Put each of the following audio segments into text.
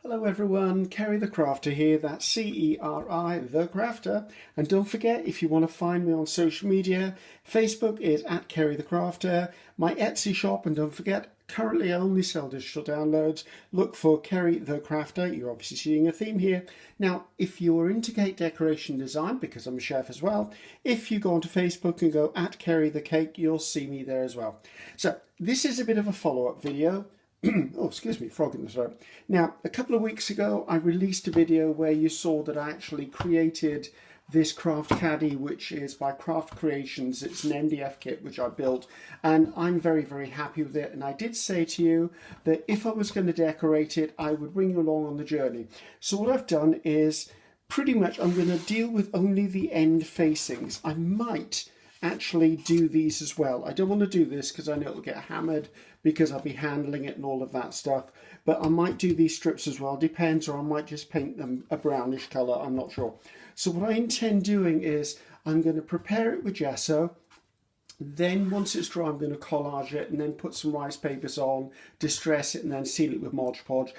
Hello everyone, Ceri the Crafter here, that's C-E-R-I, the Crafter. And don't forget, if you want to find me on social media, Facebook is at Ceri the Crafter, my Etsy shop, and don't forget, currently I only sell digital downloads. Look for Ceri the Crafter, you're obviously seeing a theme here. Now, if you're into cake decoration design, because I'm a chef as well, if you go onto Facebook and go at Ceri the Cake, you'll see me there as well. So, this is a bit of a follow-up video. Oh, excuse me, frog in the throat. Now, a couple of weeks ago, I released a video where you saw that I actually created this craft caddy, which is by Craft Creations. It's an MDF kit which I built, and I'm very, very happy with it. And I did say to you that if I was going to decorate it, I would bring you along on the journey. So what I've done is pretty much I'm going to deal with only the end facings. I might actually do these as well. I don't want to do this because I know it'll get hammered because I'll be handling it and all of that stuff, but I might do these strips as well, depends, or I might just paint them a brownish colour, I'm not sure. So what I intend doing is I'm going to prepare it with gesso, then once it's dry I'm going to collage it and then put some rice papers on, distress it and then seal it with Mod Podge.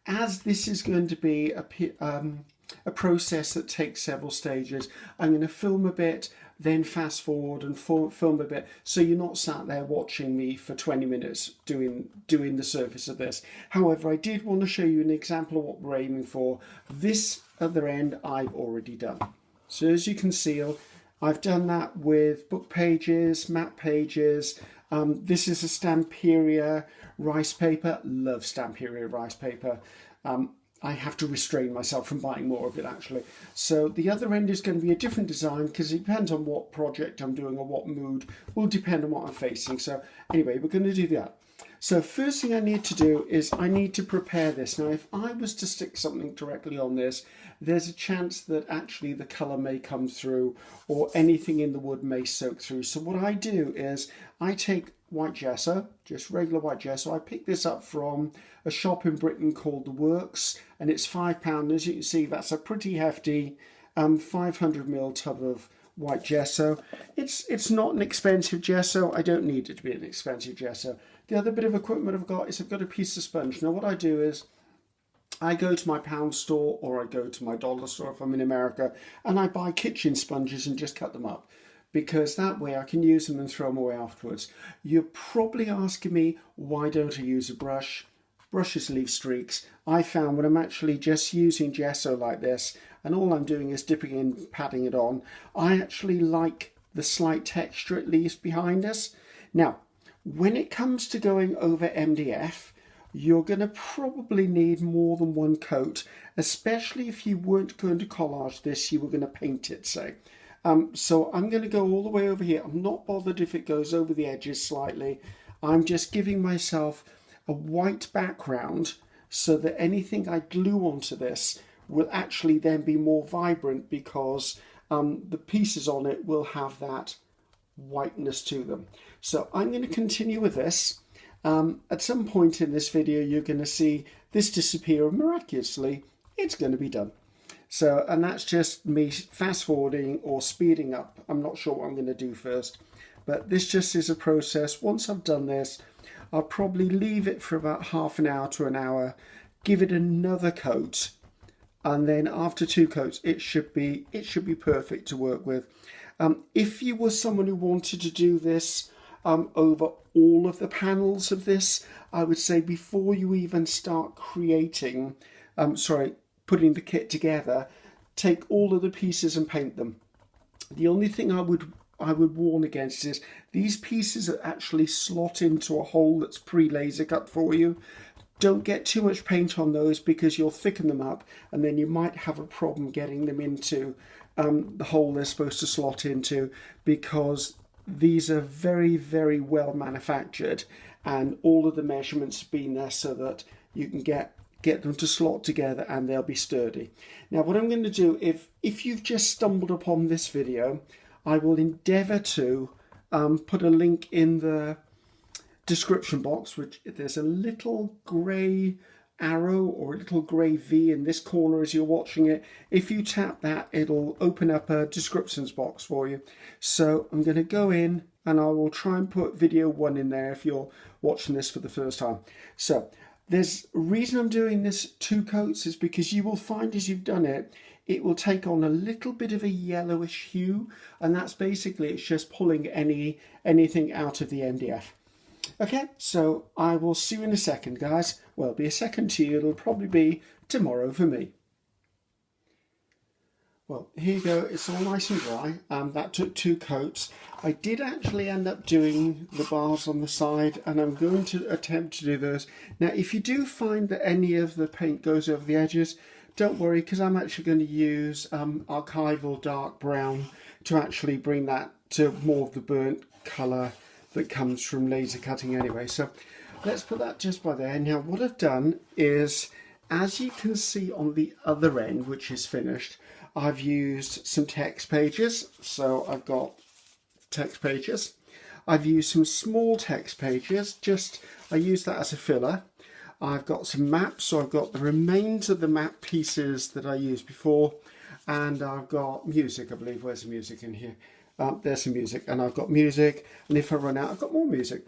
As this is going to be a process that takes several stages, I'm going to film a bit, then fast forward and film a bit, so you're not sat there watching me for 20 minutes doing the surface of this. However, I did want to show you an example of what we're aiming for. This other end I've already done. So as you can see, I've done that with book pages, map pages. This is a Stamperia rice paper. Love Stamperia rice paper. I have to restrain myself from buying more of it actually. So the other end is going to be a different design because it depends on what project I'm doing or what mood. Will depend on what I'm facing. So anyway, we're going to do that. So first thing I need to do is I need to prepare this. Now if I was to stick something directly on this, there's a chance that actually the colour may come through or anything in the wood may soak through. So what I do is I take white gesso, just regular white gesso. I picked this up from a shop in Britain called The Works, and it's £5. As you can see, that's a pretty hefty 500ml tub of white gesso. It's not an expensive gesso. I don't need it to be an expensive gesso. The other bit of equipment I've got is I've got a piece of sponge. Now what I do is I go to my pound store or I go to my dollar store if I'm in America, and I buy kitchen sponges and just cut them up, because that way I can use them and throw them away afterwards. You're probably asking me, why don't I use a brush? Brushes leave streaks. I found when I'm actually just using gesso like this, and all I'm doing is dipping in, patting it on, I actually like the slight texture it leaves behind us. Now, when it comes to going over MDF, you're going to probably need more than one coat, especially if you weren't going to collage this, you were going to paint it, say. So I'm going to go all the way over here. I'm not bothered if it goes over the edges slightly. I'm just giving myself a white background so that anything I glue onto this will actually then be more vibrant, because the pieces on it will have that whiteness to them. So I'm going to continue with this. At some point in this video you're going to see this disappear, and miraculously it's going to be done. So, and that's just me fast forwarding or speeding up. I'm not sure what I'm going to do first, but this just is a process. Once I've done this, I'll probably leave it for about half an hour to an hour, give it another coat, and then after 2 coats, it should be perfect to work with. If you were someone who wanted to do this over all of the panels of this, I would say before you even start creating, putting the kit together, take all of the pieces and paint them. The only thing I would warn against is these pieces that actually slot into a hole that's pre-laser cut for you. Don't get too much paint on those, because you'll thicken them up and then you might have a problem getting them into the hole they're supposed to slot into, because these are very, very well manufactured and all of the measurements have been there so that you can get them to slot together and they'll be sturdy. Now what I'm going to do, if you've just stumbled upon this video, I will endeavour to put a link in the description box, which there's a little grey arrow or a little grey V in this corner as you're watching it. If you tap that, it'll open up a descriptions box for you. So I'm going to go in and I will try and put video 1 in there if you're watching this for the first time. So There's a reason I'm doing this 2 coats is because you will find as you've done it, it will take on a little bit of a yellowish hue, and that's basically, it's just pulling anything out of the MDF. Okay, so I will see you in a second, guys. Well, it'll be a second to you, it'll probably be tomorrow for me. Well, here you go, it's all nice and dry. That took 2 coats. I did actually end up doing the bars on the side, and I'm going to attempt to do those. Now, if you do find that any of the paint goes over the edges, don't worry, because I'm actually going to use archival dark brown to actually bring that to more of the burnt colour that comes from laser cutting anyway. So let's put that just by there. Now, what I've done is, as you can see on the other end, which is finished, I've used some text pages. So I've got text pages. I've used some small text pages, I use that as a filler. I've got some maps, so I've got the remains of the map pieces that I used before, and I've got music, I believe. Where's the music in here? There's some music, and I've got music, and if I run out, I've got more music.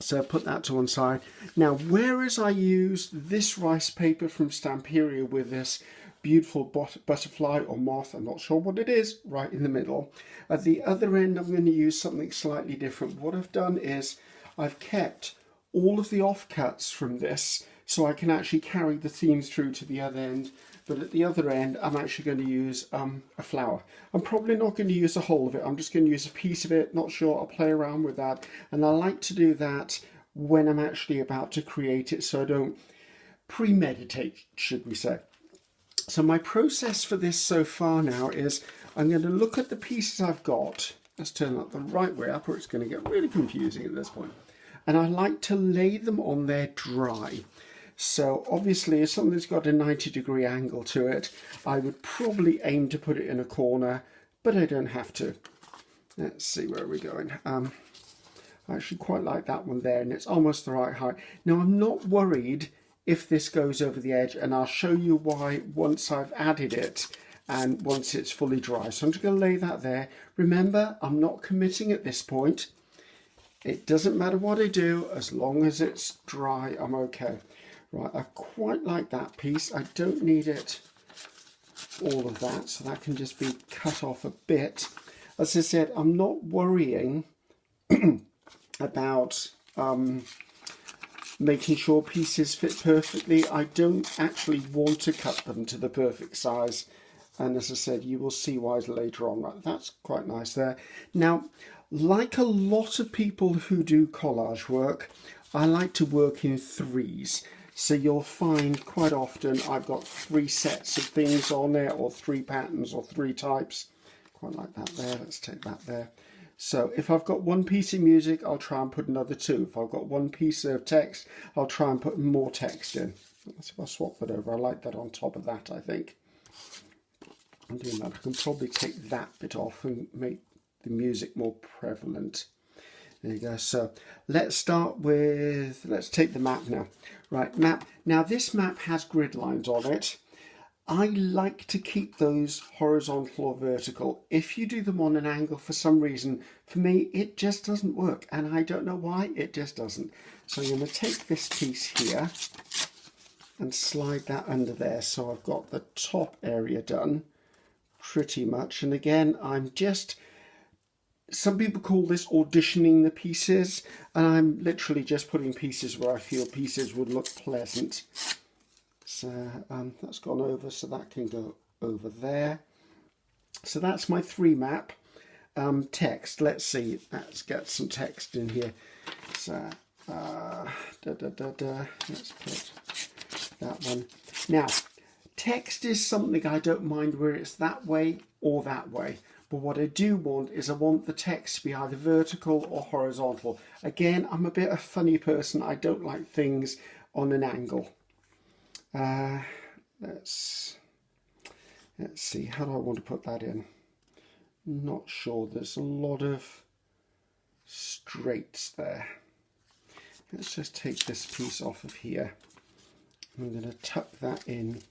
So put that to one side. Now, whereas I used this rice paper from Stamperia with this beautiful butterfly or moth, I'm not sure what it is, right in the middle. At the other end, I'm going to use something slightly different. What I've done is I've kept all of the offcuts from this so I can actually carry the theme through to the other end. But at the other end, I'm actually going to use a flower. I'm probably not going to use the whole of it. I'm just going to use a piece of it. Not sure. I'll play around with that. And I like to do that when I'm actually about to create it, so I don't premeditate, should we say. So my process for this so far now is I'm going to look at the pieces I've got. Let's turn that the right way up or it's going to get really confusing at this point. And I like to lay them on there dry. So obviously if something's got a 90-degree angle to it, I would probably aim to put it in a corner, but I don't have to. Let's see where we're going. I actually quite like that one there, and it's almost the right height. Now, I'm not worried if this goes over the edge, and I'll show you why once I've added it and once it's fully dry. So I'm just going to lay that there. Remember, I'm not committing at this point. It doesn't matter what I do, as long as it's dry, I'm okay. Right, I quite like that piece. I don't need it all of that, so that can just be cut off a bit. As I said, I'm not worrying about making sure pieces fit perfectly. I don't actually want to cut them to the perfect size, and as I said, you will see why later on. Right, that's quite nice there. Now, like a lot of people who do collage work, I like to work in threes. So you'll find quite often I've got 3 sets of things on there, or 3 patterns or 3 types. Quite like that there. Let's take that there. So if I've got one piece of music, I'll try and put another 2. If I've got one piece of text, I'll try and put more text in. Let's see if I swap that over. I like that on top of that, I think. I'm doing that. I can probably take that bit off and make the music more prevalent. There you go. So let's start with, let's take the map now. Right, map. Now this map has grid lines on it. I like to keep those horizontal or vertical. If you do them on an angle, for some reason, for me, it just doesn't work. And I don't know why, it just doesn't. So I'm going to take this piece here and slide that under there. So I've got the top area done pretty much. And again, I'm just, some people call this auditioning the pieces, and I'm literally just putting pieces where I feel pieces would look pleasant. So that's gone over, so that can go over there. So that's my 3 map. Text, let's see, let's get some text in here. So let's put that one. Now, text is something I don't mind where it's that way or that way. But what I do want is I want the text to be either vertical or horizontal. Again, I'm a bit of a funny person. I don't like things on an angle. Let's see, how do I want to put that in? Not sure, there's a lot of straights there. Let's just take this piece off of here. I'm going to tuck that in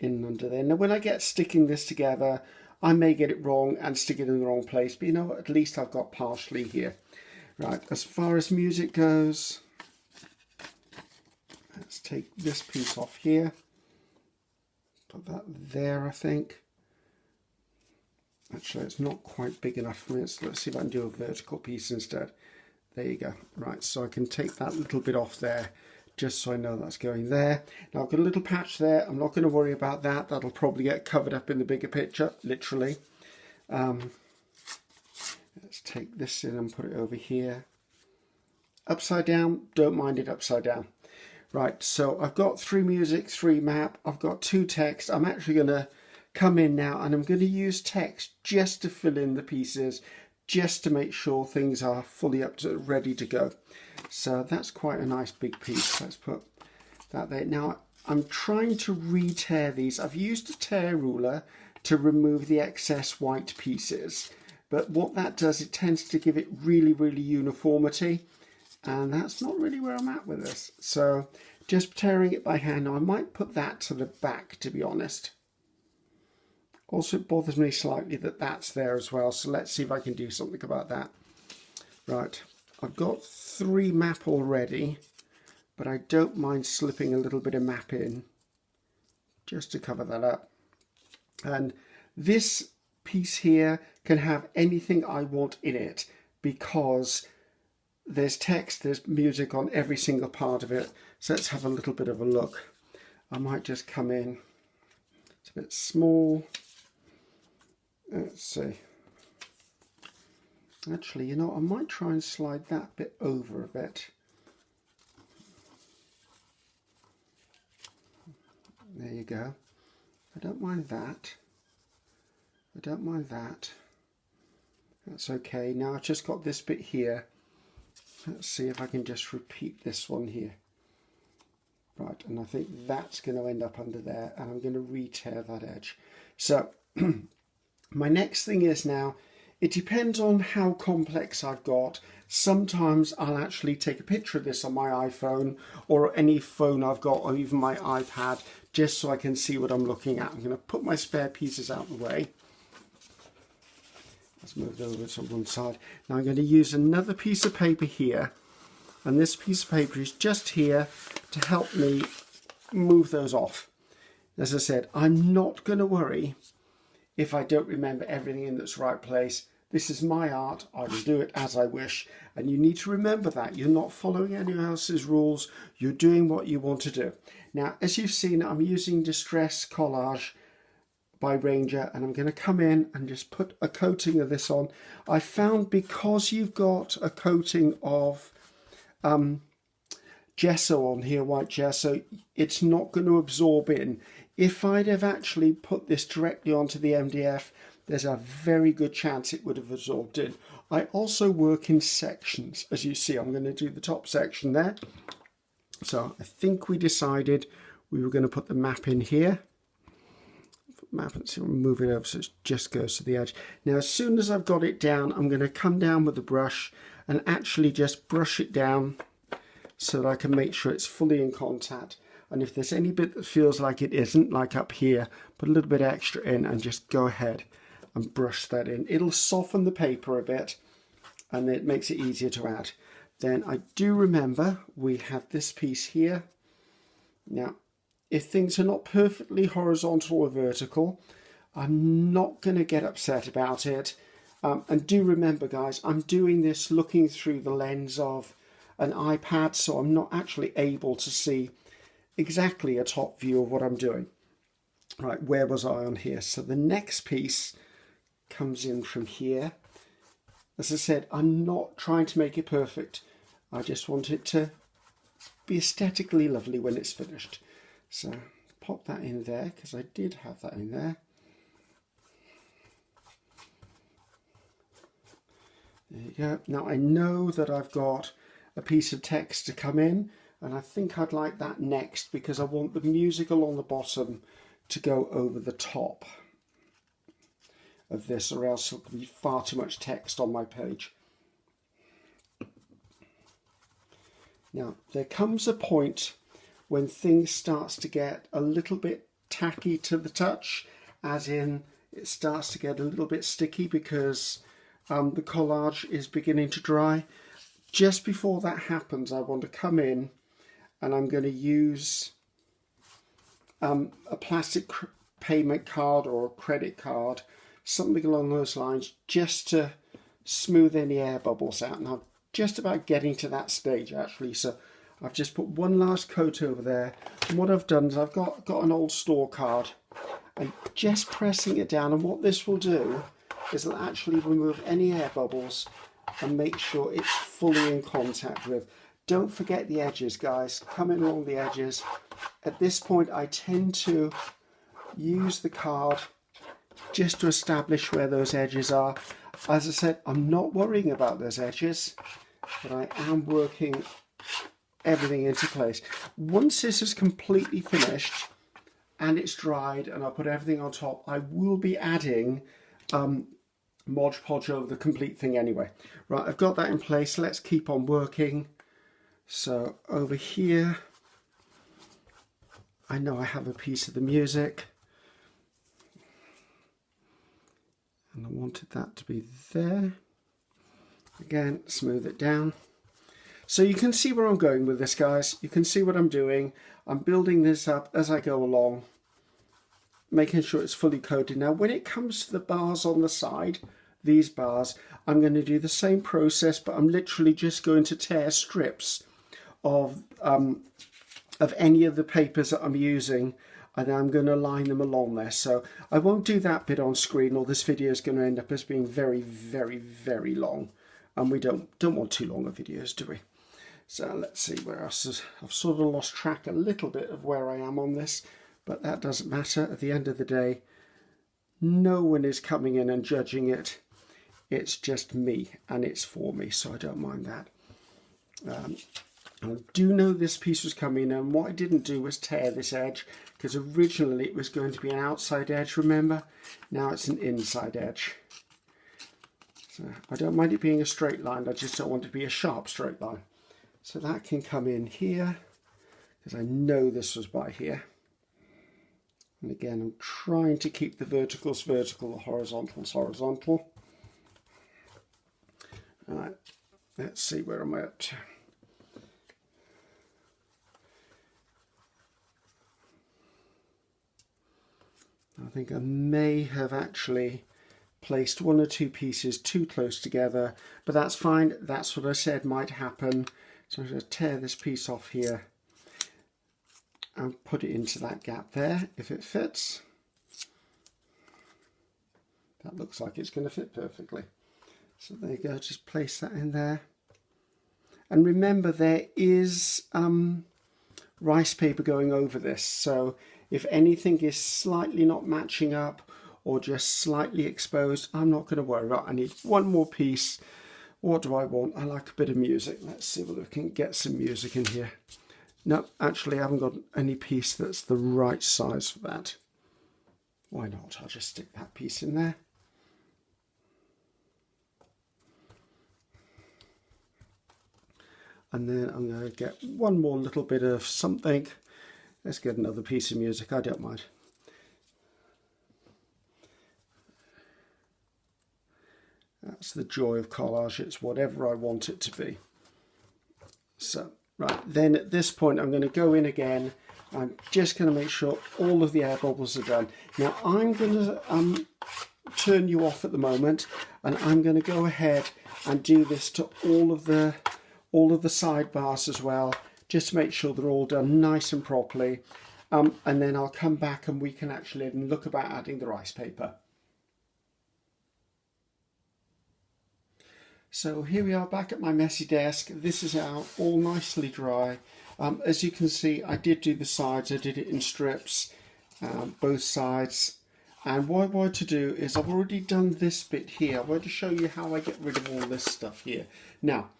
under there. Now when I get sticking this together, I may get it wrong and stick it in the wrong place, but you know what, at least I've got partially here. Right, as far as music goes, take this piece off here. Put that there, I think. Actually, it's not quite big enough for me. So let's see if I can do a vertical piece instead. There you go. Right, so I can take that little bit off there, just so I know that's going there. Now I've got a little patch there. I'm not going to worry about that. That'll probably get covered up in the bigger picture, literally. Let's take this in and put it over here. Upside down, don't mind it upside down. Right, so I've got 3 music, 3 map, I've got 2 text. I'm actually going to come in now and I'm going to use text just to fill in the pieces, just to make sure things are fully ready to go. So that's quite a nice big piece. Let's put that there. Now I'm trying to re-tear these. I've used a tear ruler to remove the excess white pieces, but what that does, it tends to give it really uniformity. And that's not really where I'm at with this. So just tearing it by hand. Now I might put that to the back, to be honest. Also, it bothers me slightly that that's there as well. So let's see if I can do something about that. Right, I've got 3 map already, but I don't mind slipping a little bit of map in just to cover that up. And this piece here can have anything I want in it, because there's text, there's music on every single part of it. So let's have a little bit of a look. I might just come in. It's a bit small. Let's see. Actually, you know, I might try and slide that bit over a bit. There you go. I don't mind that. I don't mind that. That's okay. Now I've just got this bit here. Let's see if I can just repeat this one here. Right, and I think that's going to end up under there, and I'm going to re-tear that edge. So my next thing is now, it depends on how complex I've got. Sometimes I'll actually take a picture of this on my iPhone or any phone I've got, or even my iPad, just so I can see what I'm looking at. I'm going to put my spare pieces out of the way. Let's move it over to one side. Now I'm going to use another piece of paper here, and this piece of paper is just here to help me move those off. As I said, I'm not going to worry if I don't remember everything in its right place. This is my art. I will do it as I wish, and you need to remember that. You're not following anyone else's rules. You're doing what you want to do. Now, as you've seen, I'm using Distress Collage by Ranger, and I'm going to come in and just put a coating of this on. I found because you've got a coating of gesso on here, white gesso, it's not going to absorb in. If I'd have actually put this directly onto the MDF, there's a very good chance it would have absorbed in. I also work in sections. As you see, I'm going to do the top section there. So I think we decided we were going to put the map in here. Map and see, we'll move it over so it just goes to the edge. Now as soon as I've got it down, I'm going to come down with the brush and actually just brush it down so that I can make sure it's fully in contact. And if there's any bit that feels like it isn't, like up here, put a little bit extra in and just go ahead and brush that in. It'll soften the paper a bit and it makes it easier to add. Then I do remember we have this piece here. Now if things are not perfectly horizontal or vertical, I'm not going to get upset about it. And do remember, guys, I'm doing this looking through the lens of an iPad, so I'm not actually able to see exactly a top view of what I'm doing. Right, where was I on here? So the next piece comes in from here. As I said, I'm not trying to make it perfect. I just want it to be aesthetically lovely when it's finished. So pop that in there, because I did have that in there. There you go. Now I know that I've got a piece of text to come in, and I think I'd like that next because I want the music along the bottom to go over the top of this, or else it'll be far too much text on my page. Now there comes a point when things starts to get a little bit tacky to the touch, as in it starts to get a little bit sticky because the collage is beginning to dry. Just before that happens, I want to come in and I'm going to use a plastic payment card or a credit card, something along those lines, just to smooth any air bubbles out. And I'm just about getting to that stage actually, so I've just put one last coat over there, and what I've done is I've got an old store card and just pressing it down, and what this will do is it'll actually remove any air bubbles and make sure it's fully in contact with. Don't forget the edges, guys, coming along the edges. At this point I tend to use the card just to establish where those edges are. As I said, I'm not worrying about those edges, but I am working everything into place. Once this is completely finished and it's dried and I put everything on top, I will be adding Mod Podge over the complete thing anyway. Right, I've got that in place. Let's keep on working. So over here, I know I have a piece of the music, and I wanted that to be there. Again, smooth it down. So you can see where I'm going with this, guys. You can see what I'm doing. I'm building this up as I go along, making sure it's fully coated. Now, when it comes to the bars on the side, these bars, I'm going to do the same process, but I'm literally just going to tear strips of any of the papers that I'm using, and I'm going to line them along there. So I won't do that bit on screen, or this video is going to end up as being very, very, very long, and we don't want too long of videos, do we? So let's see where else is. I've sort of lost track a little bit of where I am on this, but that doesn't matter. At the end of the day, no one is coming in and judging it. It's just me, and it's for me, so I don't mind that. I do know this piece was coming, and what I didn't do was tear this edge, because originally it was going to be an outside edge, remember? Now it's an inside edge. So I don't mind it being a straight line, I just don't want it to be a sharp straight line. So that can come in here, because I know this was by here. And again, I'm trying to keep the verticals vertical, the horizontals horizontal. All right, let's see where I'm at. I think I may have actually placed one or two pieces too close together, but that's fine. That's what I said might happen. So I'm going to tear this piece off here and put it into that gap there if it fits. That looks like it's going to fit perfectly. So there you go, just place that in there. And remember, there is rice paper going over this, so if anything is slightly not matching up or just slightly exposed, I'm not going to worry about it. I need one more piece. What do I want? I like a bit of music. Let's see whether we can get some music in here. No, actually I haven't got any piece that's the right size for that. Why not? I'll just stick that piece in there. And then I'm going to get one more little bit of something. Let's get another piece of music, I don't mind. That's the joy of collage, it's whatever I want it to be. So, right, then at this point I'm going to go in again. I'm just going to make sure all of the air bubbles are done. Now I'm going to turn you off at the moment, and I'm going to go ahead and do this to all of the sidebars as well, just to make sure they're all done nice and properly, and then I'll come back and we can actually look about adding the rice paper. So here we are back at my messy desk. This is out all nicely dry. As you can see, I did do the sides. I did it in strips, both sides. And what I wanted to do is I've already done this bit here. I wanted to show you how I get rid of all this stuff here. Now,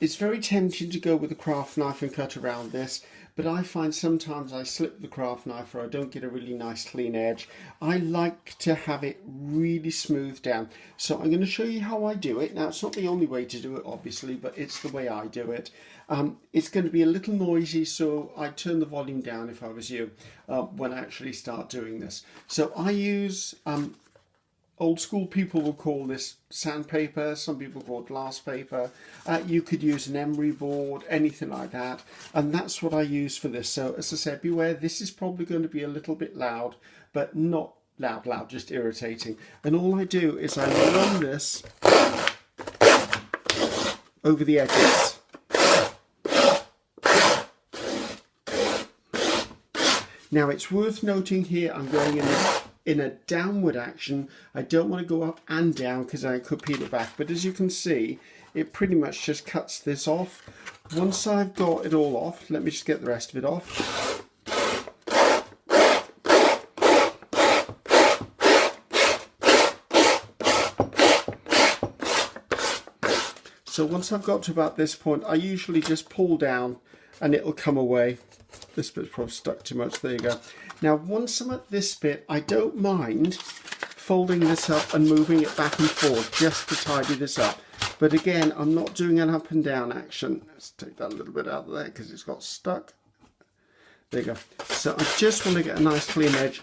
it's very tempting to go with a craft knife and cut around this, but I find sometimes I slip the craft knife or I don't get a really nice clean edge. I like to have it really smoothed down. So I'm going to show you how I do it. Now, it's not the only way to do it, obviously, but it's the way I do it. It's going to be a little noisy, so I'd turn the volume down if I was you when I actually start doing this. So I use old school people will call this sandpaper, some people call it glass paper. You could use an emery board, anything like that, and that's what I use for this. So as I said, beware, this is probably going to be a little bit loud, but not loud, just irritating. And all I do is I run this over the edges. Now it's worth noting here I'm going in a downward action. I don't want to go up and down because I could peel it back, but as you can see, it pretty much just cuts this off. Once I've got it all off, let me just get the rest of it off. So once I've got to about this point, I usually just pull down and it'll come away. This bit's probably stuck too much, there you go. Now once I'm at this bit, I don't mind folding this up and moving it back and forth just to tidy this up. But again, I'm not doing an up and down action. Let's take that a little bit out of there because it's got stuck. There you go. So I just want to get a nice clean edge.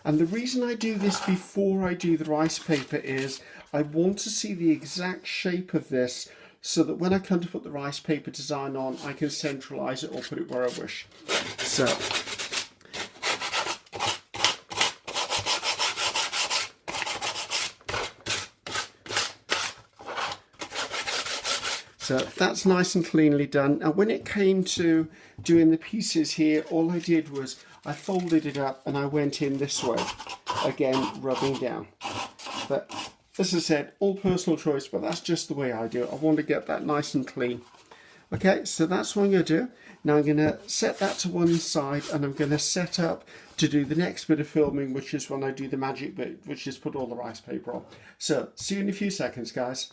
And the reason I do this before I do the rice paper is I want to see the exact shape of this so that when I come to put the rice paper design on, I can centralize it or put it where I wish. So that's nice and cleanly done. Now when it came to doing the pieces here, all I did was I folded it up and I went in this way, again rubbing down. But as I said, all personal choice, but that's just the way I do it. I want to get that nice and clean. Okay, so that's what I'm going to do. Now I'm going to set that to one side and I'm going to set up to do the next bit of filming, which is when I do the magic bit, which is put all the rice paper on. So see you in a few seconds, guys.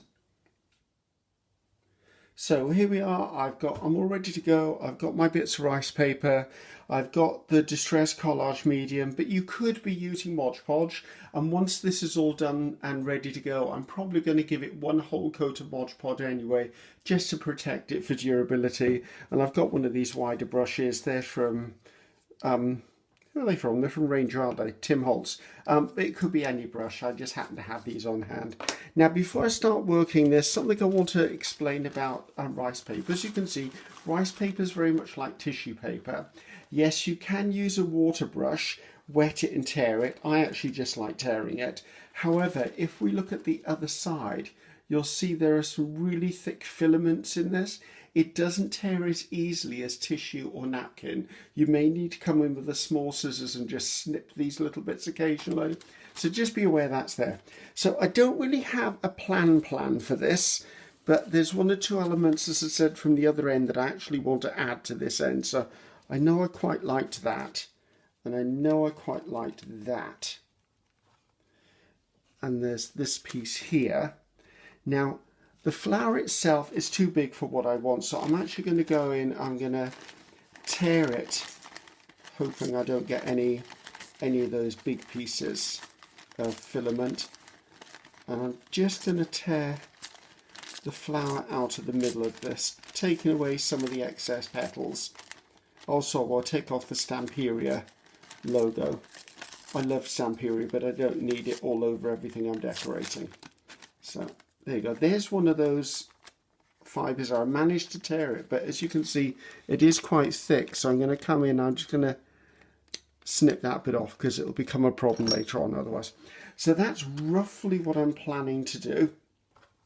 So here we are, I'm all ready to go. I've got my bits of rice paper. I've got the Distress Collage medium, but you could be using Mod Podge. And once this is all done and ready to go, I'm probably going to give it one whole coat of Mod Podge anyway, just to protect it for durability. And I've got one of these wider brushes. They're from, who are they from? They're from Ranger, aren't they? Tim Holtz. It could be any brush. I just happen to have these on hand. Now, before I start working, there's something I want to explain about rice paper. As you can see, rice paper is very much like tissue paper. Yes, you can use a water brush, wet it and tear it. I actually just like tearing it. However, if we look at the other side, you'll see there are some really thick filaments in this. It doesn't tear as easily as tissue or napkin. You may need to come in with the small scissors and just snip these little bits occasionally. So just be aware that's there. So I don't really have a plan for this, but there's one or two elements, as I said, from the other end that I actually want to add to this end. So I know I quite liked that, and I know I quite liked that. And there's this piece here. Now, the flower itself is too big for what I want, so I'm actually going to go in, I'm going to tear it, hoping I don't get any of those big pieces of filament. And I'm just going to tear the flower out of the middle of this, taking away some of the excess petals. Also, I'll take off the Stamperia logo. I love Stamperia, but I don't need it all over everything I'm decorating. So there you go. There's one of those fibres. I managed to tear it, but as you can see, it is quite thick. So I'm going to come in, I'm just going to snip that bit off because it'll become a problem later on otherwise. So that's roughly what I'm planning to do.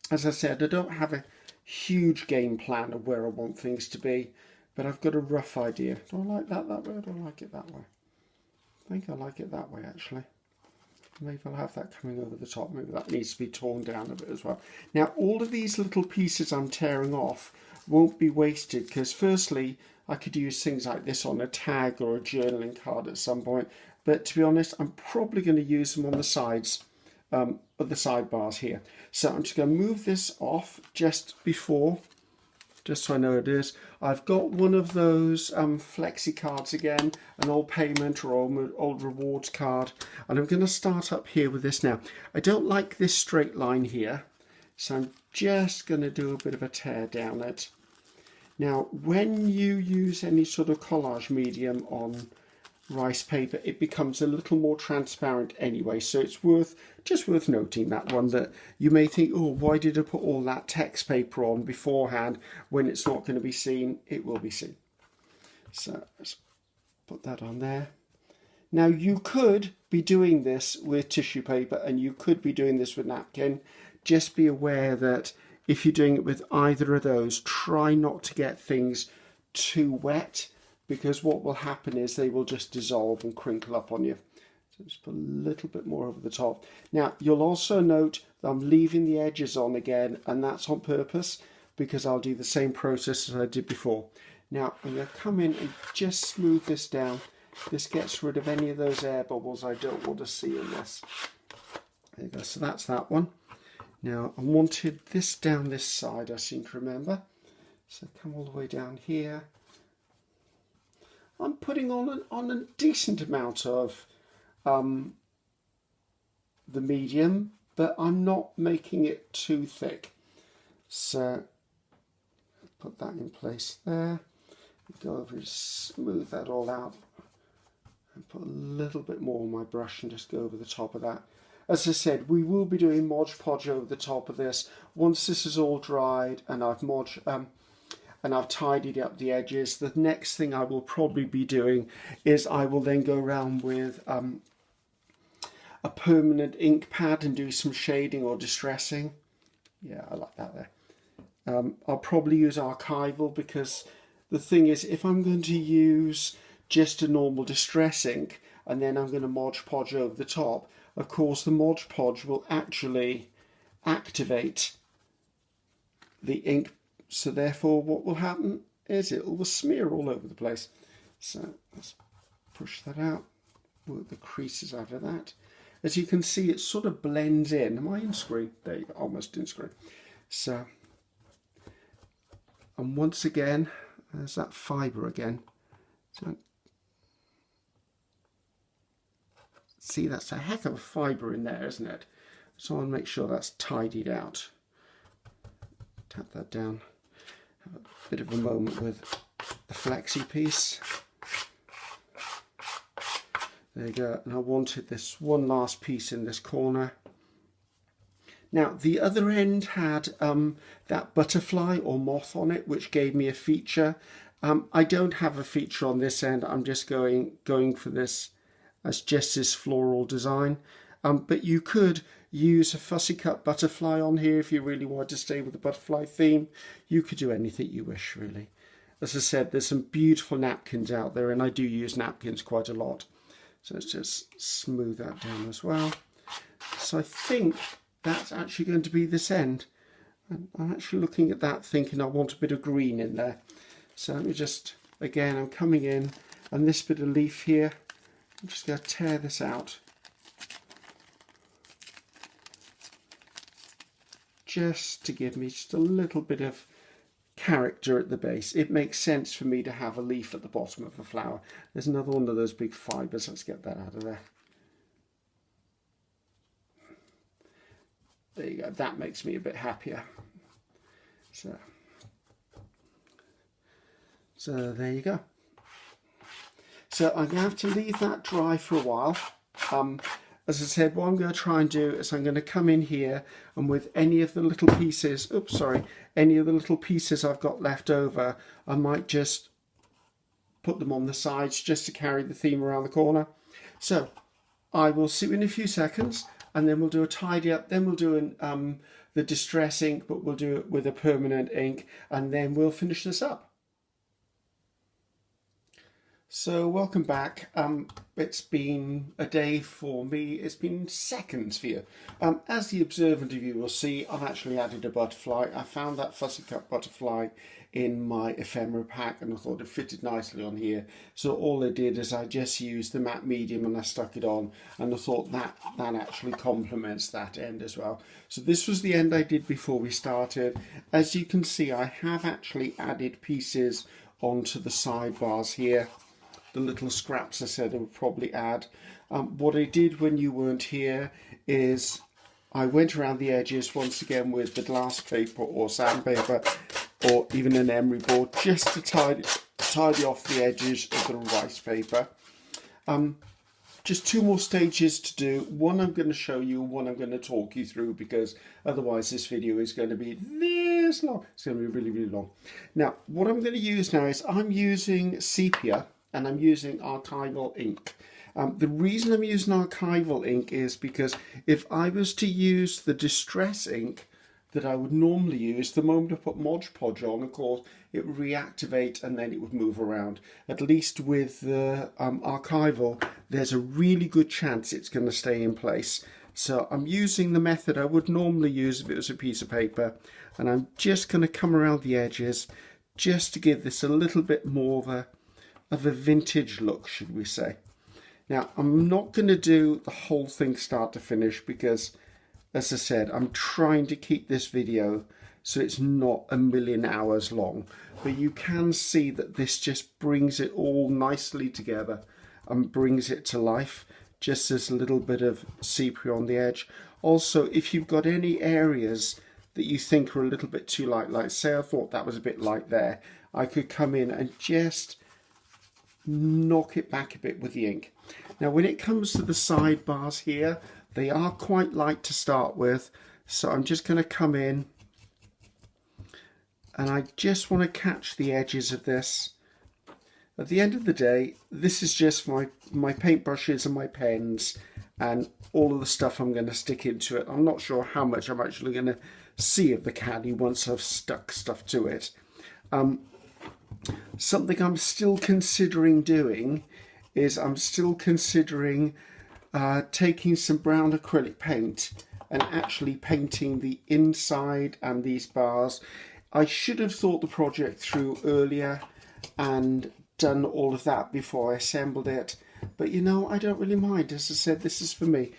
As I said, I don't have a huge game plan of where I want things to be, but I've got a rough idea. Do I like that way or do I like it that way? I think I like it that way actually. Maybe I'll have that coming over the top. Maybe that needs to be torn down a bit as well. Now, all of these little pieces I'm tearing off won't be wasted because firstly, I could use things like this on a tag or a journaling card at some point. But to be honest, I'm probably going to use them on the sides of the sidebars here. So I'm just going to move this off just before, just so I know it is. I've got one of those flexi cards again, an old payment or old rewards card. And I'm going to start up here with this now. I don't like this straight line here, so I'm just going to do a bit of a tear down it. Now, when you use any sort of collage medium on rice paper, it becomes a little more transparent anyway. So it's just worth noting that one, that you may think, oh, why did I put all that text paper on beforehand when it's not going to be seen? It will be seen. So let's put that on there. Now you could be doing this with tissue paper and you could be doing this with napkin. Just be aware that if you're doing it with either of those, try not to get things too wet, because what will happen is they will just dissolve and crinkle up on you. So just put a little bit more over the top. Now you'll also note that I'm leaving the edges on again, and that's on purpose because I'll do the same process as I did before. Now I'm going to come in and just smooth this down. This gets rid of any of those air bubbles I don't want to see in this. There you go, so that's that one. Now I wanted this down this side, I seem to remember. So come all the way down here. I'm putting on a decent amount of the medium, but I'm not making it too thick. So put that in place there. Go over and smooth that all out. And put a little bit more on my brush and just go over the top of that. As I said, we will be doing Mod Podge over the top of this. Once this is all dried and I've tidied up the edges, the next thing I will probably be doing is I will then go around with a permanent ink pad and do some shading or distressing. Yeah, I like that there. I'll probably use archival, because the thing is, if I'm going to use just a normal distress ink and then I'm going to Mod Podge over the top, of course the Mod Podge will actually activate the ink. So therefore what will happen is it will smear all over the place. So let's push that out, work the creases out of that. As you can see, it sort of blends in. Am I in screen? There you go, almost in screen. So, and once again, there's that fibre again. So, see, that's a heck of a fibre in there, isn't it? So I'll make sure that's tidied out. Tap that down. Have a bit of a moment with the flexi piece. There you go. And I wanted this one last piece in this corner. Now the other end had that butterfly or moth on it, which gave me a feature. I don't have a feature on this end. I'm just going for this as just this floral design. But you could use a fussy cut butterfly on here if you really wanted to stay with the butterfly theme. You could do anything you wish, really. As I said, there's some beautiful napkins out there, and I do use napkins quite a lot. So let's just smooth that down as well. So I think that's actually going to be this end. And I'm actually looking at that thinking I want a bit of green in there. So let me just, again, I'm coming in, and this bit of leaf here, I'm just going to tear this out. Just to give me just a little bit of character at the base. It makes sense for me to have a leaf at the bottom of a flower. There's another one of those big fibres. Let's get that out of there. There you go. That makes me a bit happier. So there you go. So I'm going to have to leave that dry for a while. As I said, what I'm going to try and do is I'm going to come in here, and with any of the little pieces, any of the little pieces I've got left over, I might just put them on the sides just to carry the theme around the corner. So I will see you in a few seconds, and then we'll do a tidy up, then we'll do the distress ink, but we'll do it with a permanent ink, and then we'll finish this up. So welcome back. It's been a day for me. It's been seconds for you. As the observant of you will see, I've actually added a butterfly. I found that fussy cut butterfly in my ephemera pack, and I thought it fitted nicely on here. So all I did is I just used the matte medium and I stuck it on, and I thought that actually complements that end as well. So this was the end I did before we started. As you can see, I have actually added pieces onto the sidebars here. The little scraps I said I would probably add. What I did when you weren't here is I went around the edges once again with the glass paper or sandpaper or even an emery board just to tidy off the edges of the rice paper. Just two more stages to do. One I'm going to show you, one I'm going to talk you through, because otherwise this video is going to be this long. It's going to be really, really long. Now, what I'm going to use now is I'm using sepia and I'm using archival ink. The reason I'm using archival ink is because if I was to use the distress ink that I would normally use, the moment I put Mod Podge on, of course, it would reactivate and then it would move around. At least with the archival, there's a really good chance it's going to stay in place. So I'm using the method I would normally use if it was a piece of paper, and I'm just going to come around the edges just to give this a little bit more of a vintage look, should we say. Now, I'm not going to do the whole thing start to finish because, as I said, I'm trying to keep this video so it's not a million hours long. But you can see that this just brings it all nicely together and brings it to life. Just this little bit of sepia on the edge. Also, if you've got any areas that you think are a little bit too light, like say I thought that was a bit light there, I could come in and just knock it back a bit with the ink. Now, when it comes to the sidebars here, they are quite light to start with, so I'm just going to come in and I just want to catch the edges of this. At the end of the day, this is just my paintbrushes and my pens and all of the stuff I'm going to stick into it. I'm not sure how much I'm actually going to see of the caddy once I've stuck stuff to it. Something I'm still considering doing is I'm still considering taking some brown acrylic paint and actually painting the inside and these bars. I should have thought the project through earlier and done all of that before I assembled it, but you know, I don't really mind. As I said, this is for me.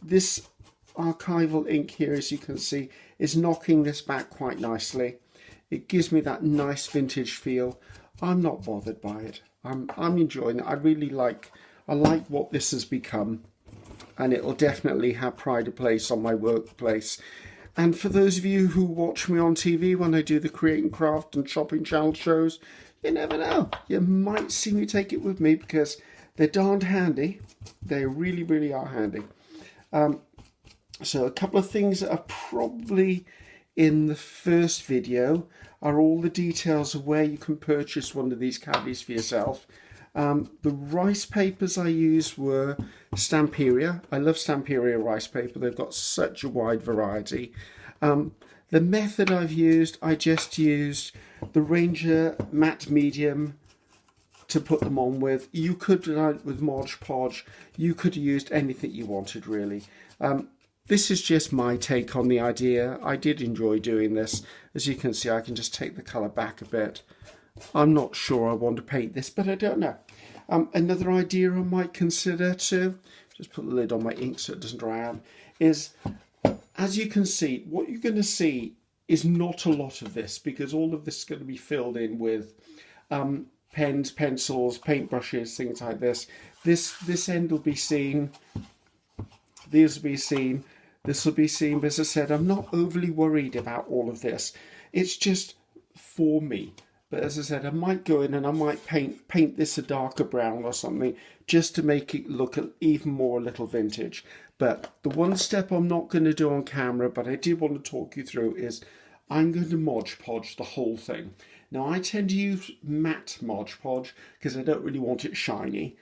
This archival ink here, as you can see, is knocking this back quite nicely. It gives me that nice vintage feel. I'm not bothered by it. I'm enjoying it. I like what this has become, and it will definitely have pride of place on my workplace. And for those of you who watch me on TV when I do the Create and Craft and Shopping Channel shows, you never know. You might see me take it with me because they're darned handy. They really, really are handy. So a couple of things that are probably in the first video are all the details of where you can purchase one of these caddies for yourself. The rice papers I used were Stamperia. I love Stamperia rice paper. They've got such a wide variety. The method I've used, I just used the Ranger matte medium to put them on with. You could do it with Mod Podge. You could have used anything you wanted, really. This is just my take on the idea. I did enjoy doing this. As you can see, I can just take the colour back a bit. I'm not sure I want to paint this, but I don't know. Another idea I might consider to, just put the lid on my ink so it doesn't dry out, is, as you can see, what you're going to see is not a lot of this, because all of this is going to be filled in with pens, pencils, paintbrushes, things like this. This end will be seen. These will be seen. This will be seen. But as I said, I'm not overly worried about all of this. It's just for me. But as I said, I might go in and I might paint this a darker brown or something just to make it look even more a little vintage. But the one step I'm not going to do on camera, but I did want to talk you through, is I'm going to Mod Podge the whole thing. Now, I tend to use matte Mod Podge because I don't really want it shiny.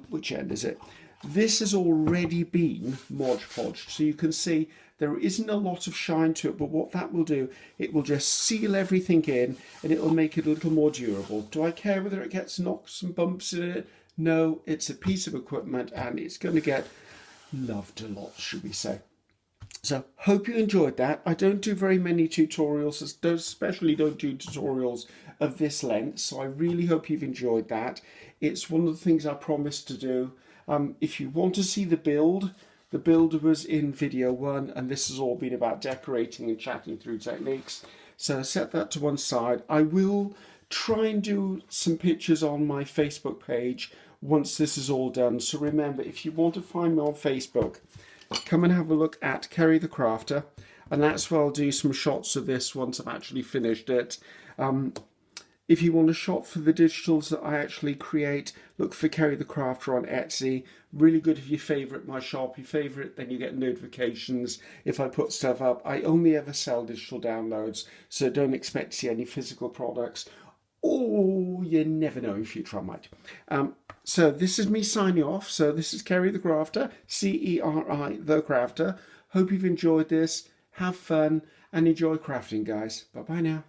Which end is it? This has already been Mod Podged, so you can see there isn't a lot of shine to it, but what that will do, it will just seal everything in and it will make it a little more durable. Do I care whether it gets knocks and bumps in it? No, it's a piece of equipment and it's going to get loved a lot, should we say. So, hope you enjoyed that. I don't do very many tutorials, especially don't do tutorials of this length, so I really hope you've enjoyed that. It's one of the things I promised to do. If you want to see the build was in video 1, and this has all been about decorating and chatting through techniques. So set that to one side. I will try and do some pictures on my Facebook page once this is all done. So remember, if you want to find me on Facebook, come and have a look at Ceri the Crafter, and that's where I'll do some shots of this once I've actually finished it. If you want to shop for the digitals that I actually create, look for Ceri the Crafter on Etsy. Really good if you favourite my shop. You favourite, then you get notifications if I put stuff up. I only ever sell digital downloads, so don't expect to see any physical products. Oh, you never know, in future I might. So this is me signing off. So this is Ceri the Crafter, Ceri the Crafter. Hope you've enjoyed this. Have fun and enjoy crafting, guys. Bye-bye now.